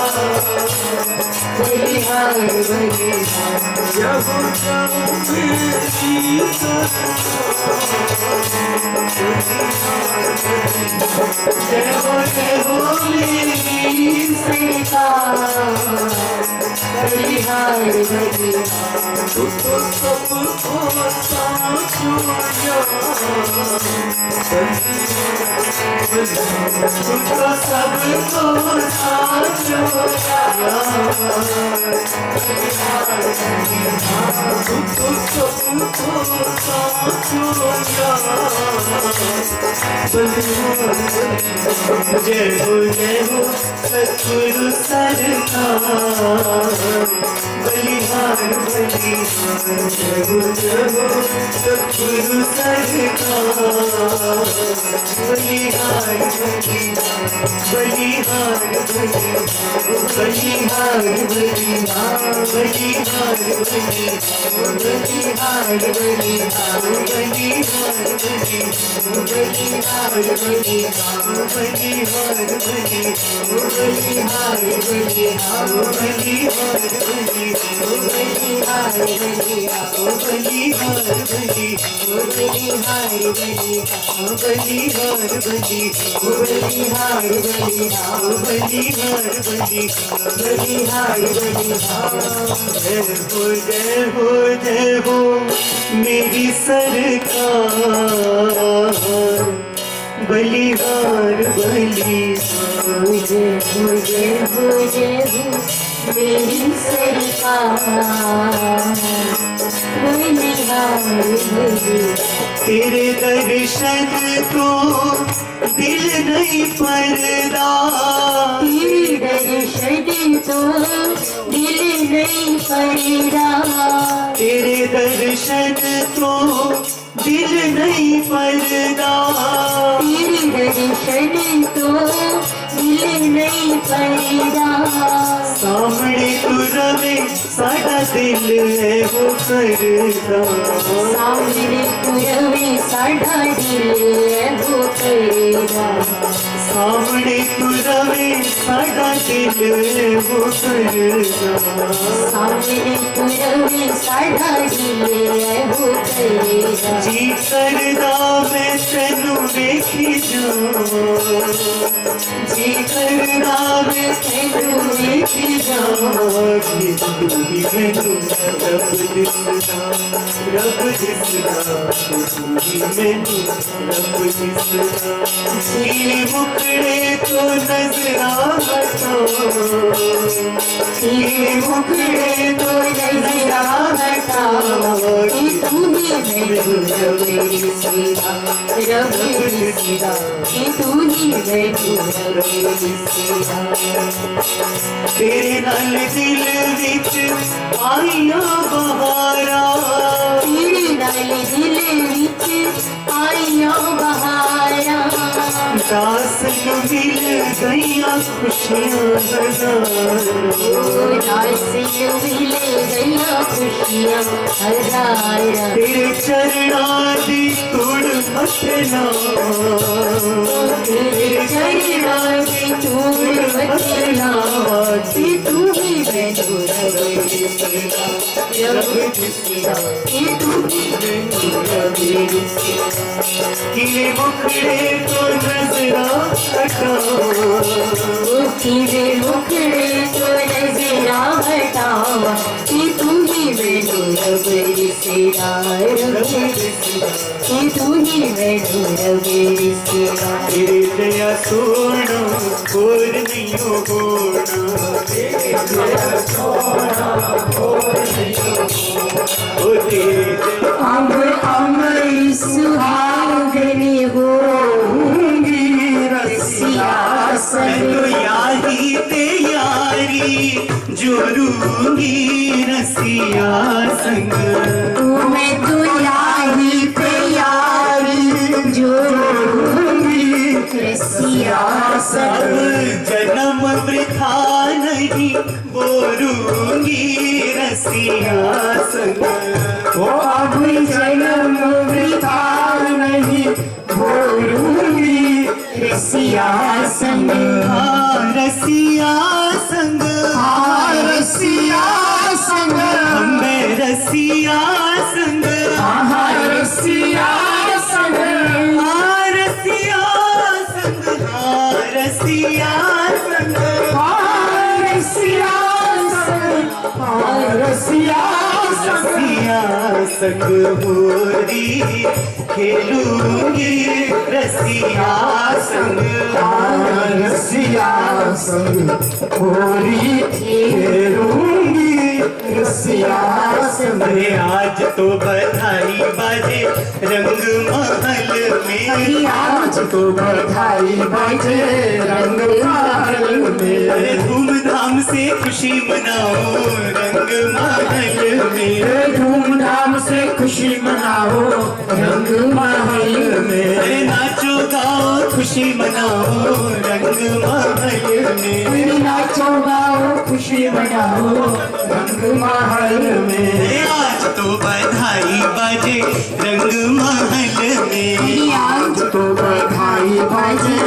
बलिहार बलिहार जब जब मेरी जय हो मेरी सरकार बलिहार बलिहार तू तो सबको साचो तू तो सबको साचो तू तो सबको साचो जय हो सतगुरु सरकार बलिहार बलिहार जय हो सतगुरु सरकार बलिहार बलिहार बलिहार बलिहार बलिहार बलिहार बलिहार बलिहार बलिहार बलिहार जय हो मेरी सरकार बलिहार बलिहार जय हो मेरी सरकार बलिहार बलिहार तेरे दर्शन को दिल नहीं परदा तेरे दर्शन तो दिल नहीं परदा तेरे दर्शन तो दिल नहीं परदा तेरे दर्शन तो दिल नहीं परदा सामने तू रवे साडा दिल है वो करदा सामने पुरवे साढ़ा दिल है वो करदा सामने तू रवे साड़ा दिल है वो करदा सामने पुरवे साढ़ा दिल है वो करदा जी करदा मैं तेनू वेखी जावां जी करदा मैं तेनू वेखी जावां कि तू ही मैनू रब दिसदा तू ही मैनू रब दिसदा तेरे मुखड़े तो नजरा हटा तेरे मुखड़े तो नजरा हटा कि तू ही मैनू रब दिसदा रब दिसदा कि तू ही मैनू रब दिसदा तेरे नाल दिल विच आईयां बहारा तेरे नाल दिल विच आईयां बहारा दास नू मिल गईयां खुशियां हज़ारां दास नू मिल गईयां खुशियां हज़ारां तेरे चरणां दी तुड़ मथना तेरे चरणां दी धूल मचना कि तू ही मैनू रब दिसदा रब दिसदा कि तू ही मैनू रब दिसदा किले मुखड़े तो नजरा हटा तेरे मुखड़े तो नजरा हटावा कि तू ही मैनू रब दिसदा रब दिसदा कि तू ही मैनू रब दिसदा तेरे दया सोना और नहीं होना तेरे दया सोना और नहीं होना ओ तेरे अब अमर सुहागने होंगी रसिया मैं तो संग यारी ते यारी जोरूंगी रसिया संग मैं तो यारी पे यारी जोड़ूंगी रसिया संग अब जन्म वृथा नहीं बोरूंगी रसिया संग वो अब जन्म वृथा नहीं बोलूंगी रसिया संग रसिया संग रसिया संग मैं रसिया संग रसिया संग रसिया संग रसिया संग रसिया संग रसिया रसिया संग होरी खेलूंगी रसिया संग रसिया संग होरी खेलूंगी रसिया संग अरे आज तो बधाई बाजे रंग महल में आज तो बधाई बाजे रंग महल में अरे धूमधाम से खुशी मनाओ रंग महल में धूमधाम से खुशी मनाओ रंग महल में अरे नाचो गाओ खुशी मनाओ रंग महल में नाचो गाओ खुशी मनाओ रंग महल में अरे आज तो बधाई बाजे रंग महल में आज तो बधाई बाजे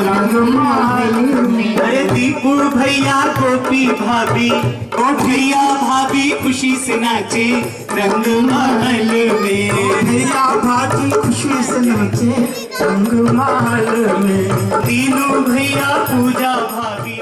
रंग महल में अरे दीपू भैया गोपी भाभी ओ भैया भाभी खुशी से नाचे रंग महल में भैया भाभी खुशी से नाचे रंग महल में तीनों भैया पूजा भाभी